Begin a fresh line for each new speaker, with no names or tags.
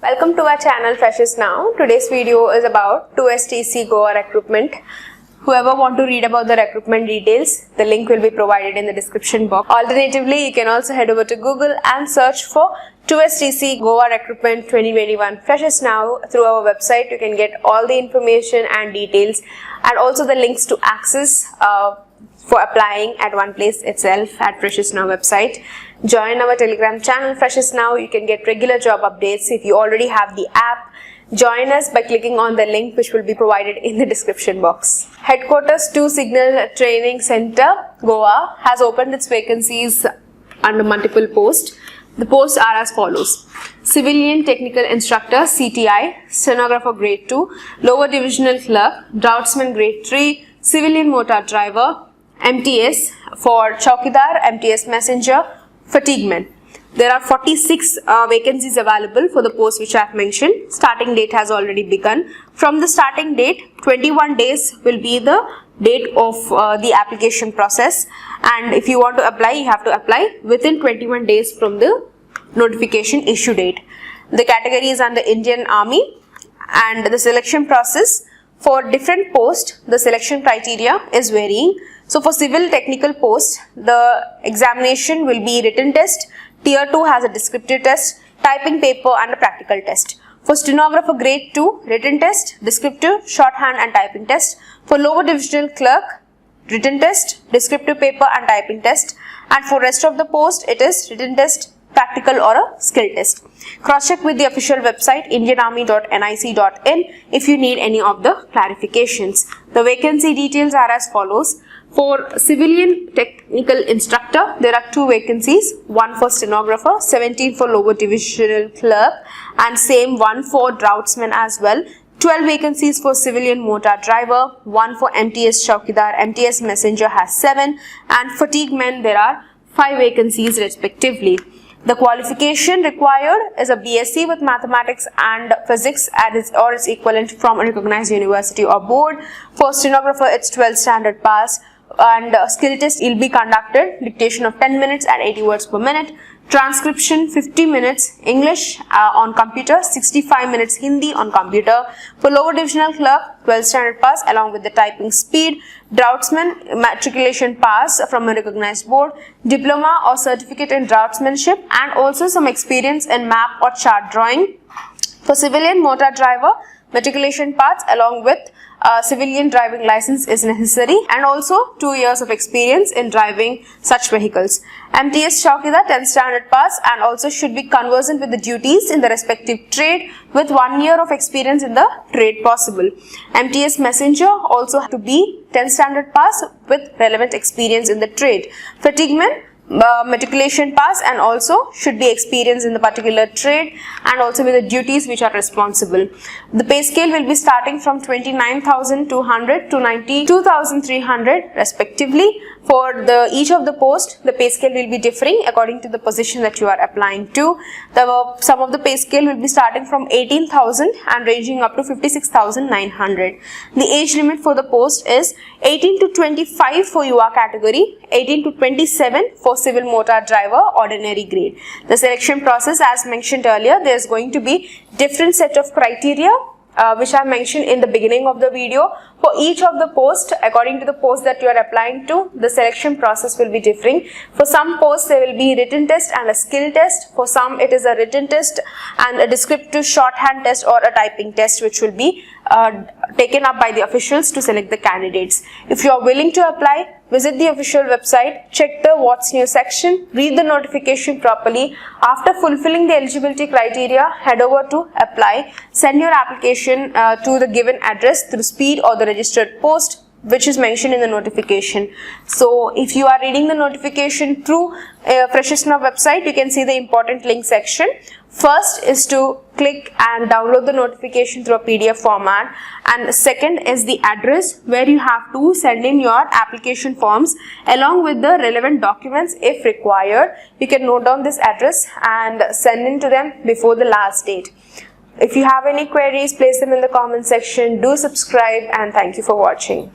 Welcome to our channel Freshers Now. Today's video is about 2STC Goa recruitment. Whoever want to read about the recruitment details, the link will be provided in the description box. Alternatively, you can also head over to Google and search for 2STC Goa Recruitment 2021 Freshers Now. Through our website, you can get all the information and details and also the links to access for applying at one place itself at Freshers Now website. Join our Telegram channel Freshers Now. You can get regular job updates. If you already have the app, join us by clicking on the link which will be provided in the description box. Headquarters to Signal Training Center, Goa has opened its vacancies under multiple posts. The posts are as follows: Civilian Technical Instructor CTI, Stenographer Grade 2, Lower Divisional Clerk, Draughtsman Grade 3, Civilian Motor Driver, MTS for Chowkidar, MTS Messenger, Fatigueman. There are 46 vacancies available for the post which I have mentioned. Starting date has already begun. From the starting date, 21 days will be the date of the application process, and if you want to apply, you have to apply within 21 days from the notification issue date. The category is under Indian Army, and the selection process for different posts, the selection criteria is varying. So for civil technical posts, the examination will be written test. Tier 2 has a descriptive test, typing paper and a practical test. For stenographer grade 2, written test, descriptive, shorthand and typing test. For lower divisional clerk, written test, descriptive paper and typing test. And for rest of the post, it is written test, practical or a skill test. Cross-check with the official website indianarmy.nic.in if you need any of the clarifications. The vacancy details are as follows. For Civilian Technical Instructor, there are 2 vacancies, one for Stenographer, 17 for Lower Divisional Clerk, and same one for Draughtsman as well. 12 vacancies for Civilian Motor Driver, 1 for MTS Chowkidar, MTS Messenger has 7, and Fatigueman there are 5 vacancies respectively. The qualification required is a BSc with Mathematics and Physics or its equivalent from a recognized university or board. For Stenographer, it's 12th standard pass, and skill test will be conducted, dictation of 10 minutes and 80 words per minute, transcription 50 minutes English on computer, 65 minutes Hindi on computer. For lower divisional clerk, 12th standard pass along with the typing speed, Draughtsman matriculation pass from a recognized board, diploma or certificate in draughtsmanship, and also some experience in map or chart drawing. For civilian motor driver, matriculation pass along with civilian driving license is necessary, and also 2 years of experience in driving such vehicles. MTS Chowkidar 10th standard pass and also should be conversant with the duties in the respective trade with 1 year of experience in the trade possible. MTS Messenger also have to be 10th standard pass with relevant experience in the trade. Fatigueman matriculation pass and also should be experienced in the particular trade and also with the duties which are responsible. The pay scale will be starting from 29,200 to 92,300 respectively. For each of the post, the pay scale will be differing according to the position that you are applying to. Some of the pay scale will be starting from 18,000 and ranging up to 56,900. The age limit for the post is 18 to 25 for UA category, 18 to 27 for civil motor driver ordinary grade. The selection process, as mentioned earlier, there is going to be different set of criteria which I mentioned in the beginning of the video. For each of the posts, according to the post that you are applying to, the selection process will be differing. For some posts, there will be written test and a skill test. For some, it is a written test and a descriptive shorthand test or a typing test which will be taken up by the officials to select the candidates. If you are willing to apply, visit the official website, check the What's New section, read the notification properly. After fulfilling the eligibility criteria, head over to apply, send your application to the given address through speed or the registered post which is mentioned in the notification. So if you are reading the notification through Freshers Now website, you can see the important link section. First is to click and download the notification through a PDF format, and second is the address where you have to send in your application forms along with the relevant documents if required. You can note down this address and send in to them before the last date. If you have any queries, place them in the comment section. Do subscribe, and thank you for watching.